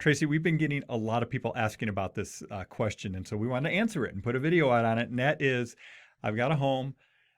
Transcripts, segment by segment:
Tracy, we've been getting a lot of people asking about this question, and so we want to answer it and put a video out on it. And that is, I've got a home,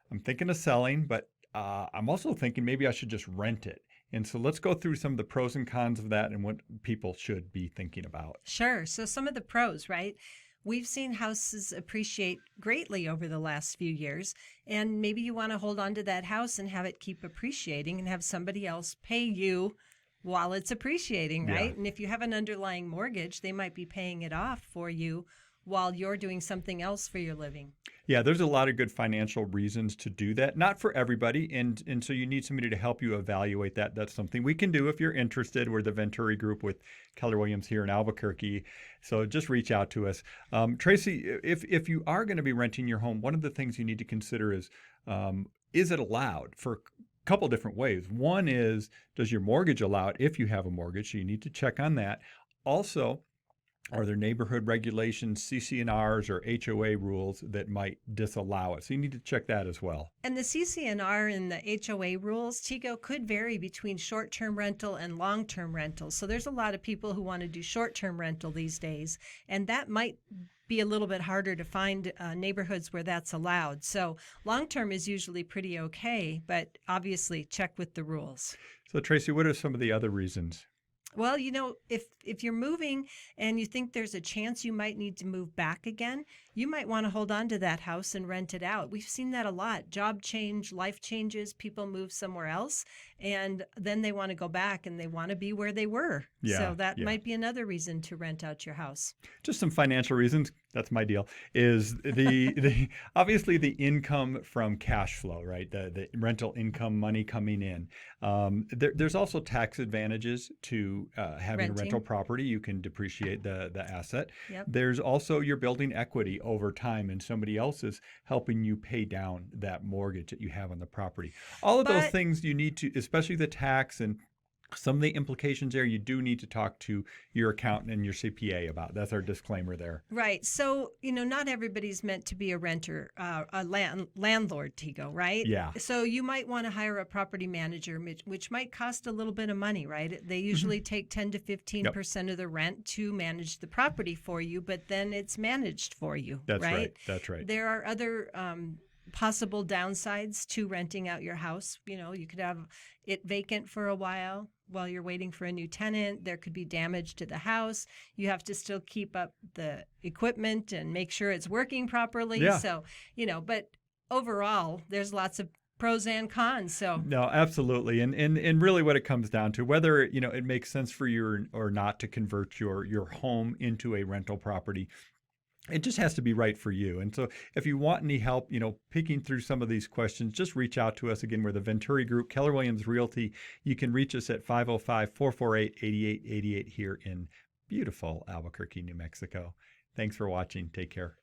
I'm thinking of selling, but I'm also thinking maybe I should just rent it. And so let's go through some of the pros and cons of that and what people should be thinking about. Sure. So some of the pros, right? We've seen houses appreciate greatly over the last few years, and maybe you want to hold on to that house and have it keep appreciating and have somebody else pay you while it's appreciating, right? Yeah. And if you have an underlying mortgage, they might be paying it off for you while you're doing something else for your living. Yeah, there's a lot of good financial reasons to do that. Not for everybody, and so you need somebody to help you evaluate that. That's something we can do if you're interested. We're the Venturi group with Keller Williams here in Albuquerque, so just reach out to us. Tracy, if you are going to be renting your home, one of the things you need to consider is it allowed for a couple different ways. One is, does your mortgage allow it if you have a mortgage? So you need to check on that. Also, are there neighborhood regulations, CC&Rs, or HOA rules that might disallow it? So you need to check that as well. And the CC&R and the HOA rules, Tego, could vary between short-term rental and long-term rental. So there's a lot of people who want to do short-term rental these days, and that might be a little bit harder to find neighborhoods where that's allowed. So long-term is usually pretty okay, but obviously check with the rules. So Tracy, what are some of the other reasons? Well, if you're moving and you think there's a chance you might need to move back again, you might want to hold on to that house and rent it out. We've seen that a lot. Job change, life changes, people move somewhere else, and then they want to go back and they want to be where they were. So that might be another reason to rent out your house. Just some financial reasons. That's my deal. Is the obviously the income from cash flow, right? The rental income money coming in. There's also tax advantages to having a rental property. You can depreciate the asset. Yep. There's also you're building equity over time, and somebody else is helping you pay down that mortgage that you have on the property. All of those things you need to, especially the tax and some of the implications there, you do need to talk to your accountant and your CPA about. That's our disclaimer there. Right. So, not everybody's meant to be a renter, landlord, Tego, right? Yeah. So you might want to hire a property manager, which might cost a little bit of money, right? They usually take 10 to 15% of the rent to manage the property for you, but then it's managed for you, That's right. That's right. There are other possible downsides to renting out your house. You could have it vacant for a while you're waiting for a new tenant. There could be damage to the house. You have to still keep up the equipment and make sure it's working properly. Yeah. So, but overall, there's lots of pros and cons. So no, absolutely. And really what it comes down to, whether, it makes sense for you or not to convert your home into a rental property, it just has to be right for you. And so if you want any help, picking through some of these questions, just reach out to us. Again, we're the Venturi Group, Keller Williams Realty. You can reach us at 505-448-8888 here in beautiful Albuquerque, New Mexico. Thanks for watching. Take care.